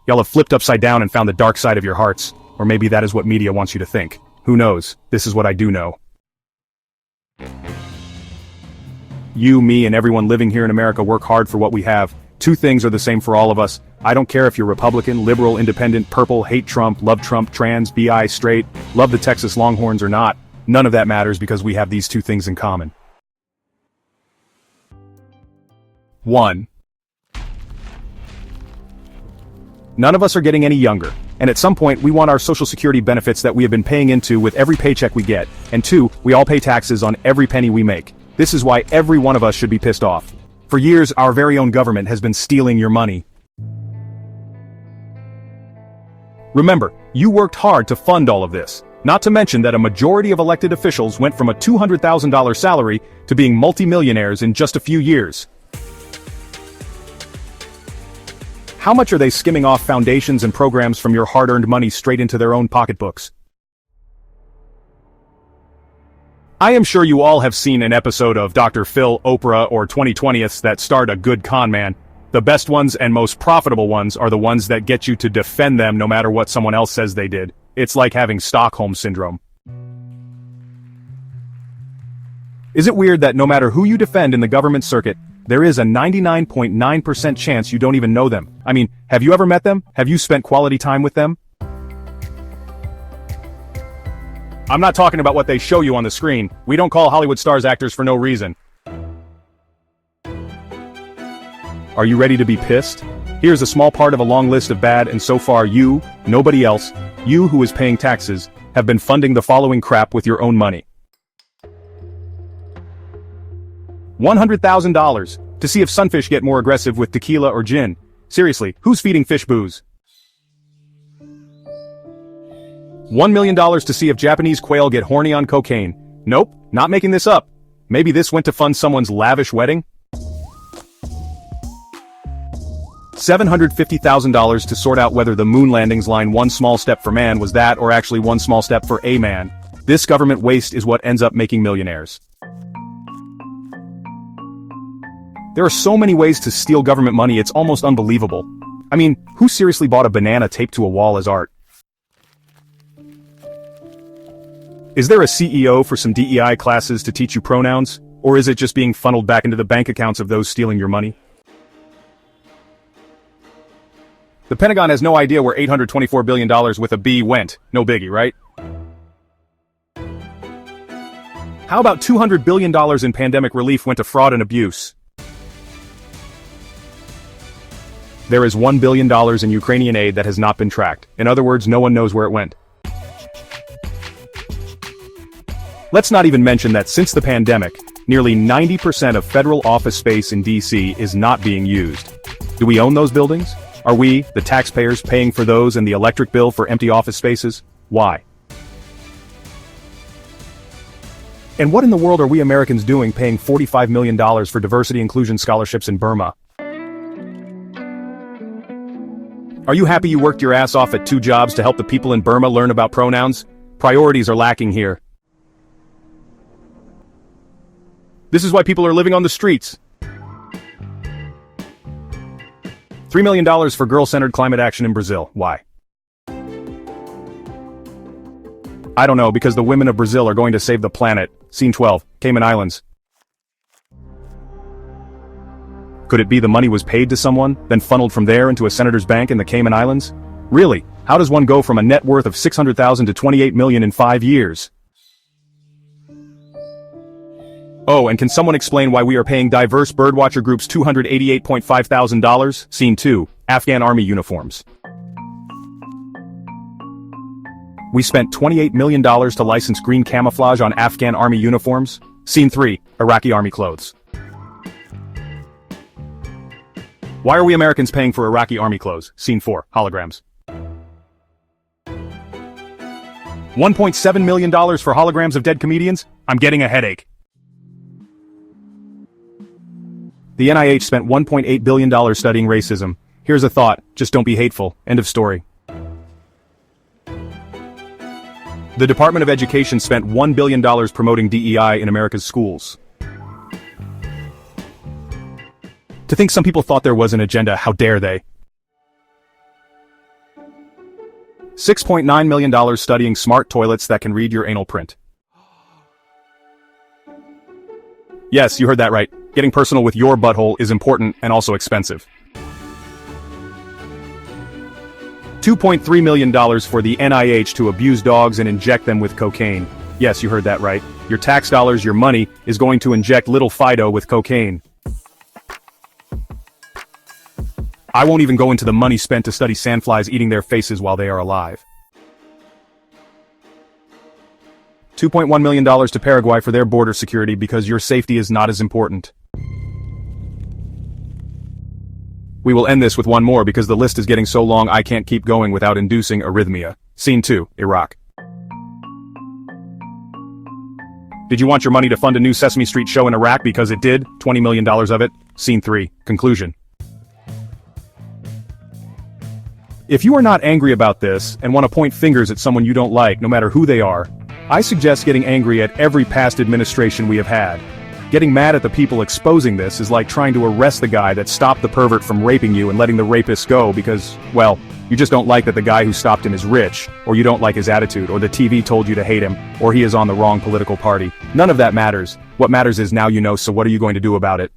Y'all have flipped upside down and found the dark side of your hearts. Or maybe that is what media wants you to think. Who knows? This is what I do know. You, me, and everyone living here in America work hard for what we have. Two things are the same for all of us. I don't care if you're Republican, liberal, independent, purple, hate Trump, love Trump, trans, bi, straight, love the Texas Longhorns or not. None of that matters because we have these two things in common. 1. None of us are getting any younger, and at some point we want our Social Security benefits that we have been paying into with every paycheck we get, and 2, we all pay taxes on every penny we make. This is why every one of us should be pissed off. For years, our very own government has been stealing your money. Remember, you worked hard to fund all of this. Not to mention that a majority of elected officials went from a $200,000 salary to being multimillionaires in just a few years. How much are they skimming off foundations and programs from your hard-earned money straight into their own pocketbooks? I am sure you all have seen an episode of Dr. Phil, Oprah, or 2020ths that starred a good con man. The best ones and most profitable ones are the ones that get you to defend them no matter what someone else says they did. It's like having Stockholm Syndrome. Is it weird that no matter who you defend in the government circuit, there is a 99.9% chance you don't even know them? I mean, have you ever met them? Have you spent quality time with them? I'm not talking about what they show you on the screen. We don't call Hollywood stars actors for no reason. Are you ready to be pissed? Here's a small part of a long list of bad, and so far you, nobody else, you who is paying taxes, have been funding the following crap with your own money. $100,000 to see if sunfish get more aggressive with tequila or gin. Seriously, who's feeding fish booze? $1 million to see if Japanese quail get horny on cocaine. Nope, not making this up. Maybe this went to fund someone's lavish wedding? $750,000 to sort out whether the moon landings line "one small step for man" was that or actually one small step for a man. This government waste is what ends up making millionaires. There are so many ways to steal government money, it's almost unbelievable. I mean, who seriously bought a banana taped to a wall as art? Is there a CEO for some DEI classes to teach you pronouns? Or is it just being funneled back into the bank accounts of those stealing your money? The Pentagon has no idea where $824 billion with a B went. No biggie, right? How about $200 billion in pandemic relief went to fraud and abuse? There is $1 billion in Ukrainian aid that has not been tracked. In other words, no one knows where it went. Let's not even mention that since the pandemic, nearly 90% of federal office space in DC is not being used. Do we own those buildings? Are we, the taxpayers, paying for those and the electric bill for empty office spaces? Why? And what in the world are we Americans doing paying $45 million for diversity inclusion scholarships in Burma? Are you happy you worked your ass off at 2 jobs to help the people in Burma learn about pronouns? Priorities are lacking here. This is why people are living on the streets. $3 million for girl-centered climate action in Brazil. Why? I don't know, because the women of Brazil are going to save the planet. Scene 12, Cayman Islands. Could it be the money was paid to someone, then funneled from there into a senator's bank in the Cayman Islands? Really? How does one go from a net worth of $600,000 to $28 million in 5 years? Oh, and can someone explain why we are paying diverse birdwatcher groups $288.5 thousand? Scene 2, Afghan Army uniforms. We spent $28 million to license green camouflage on Afghan Army uniforms. Scene 3, Iraqi Army clothes. Why are we Americans paying for Iraqi Army clothes? Scene 4, holograms. $1.7 million for holograms of dead comedians? I'm getting a headache. The NIH spent $1.8 billion studying racism. Here's a thought, just don't be hateful. End of story. The Department of Education spent $1 billion promoting DEI in America's schools. To think some people thought there was an agenda, how dare they? $6.9 million studying smart toilets that can read your anal print. Yes, you heard that right. Getting personal with your butthole is important and also expensive. $2.3 million for the NIH to abuse dogs and inject them with cocaine. Yes, you heard that right. Your tax dollars, your money, is going to inject little Fido with cocaine. I won't even go into the money spent to study sandflies eating their faces while they are alive. $2.1 million to Paraguay for their border security because your safety is not as important. We will end this with one more because the list is getting so long I can't keep going without inducing arrhythmia. Scene 2, Iraq. Did you want your money to fund a new Sesame Street show in Iraq because it did? $20 million of it? Scene 3, Conclusion. If you are not angry about this and want to point fingers at someone you don't like, no matter who they are, I suggest getting angry at every past administration we have had. Getting mad at the people exposing this is like trying to arrest the guy that stopped the pervert from raping you and letting the rapist go because, well, you just don't like that the guy who stopped him is rich, or you don't like his attitude, or the TV told you to hate him, or he is on the wrong political party. None of that matters. What matters is now you know, so what are you going to do about it?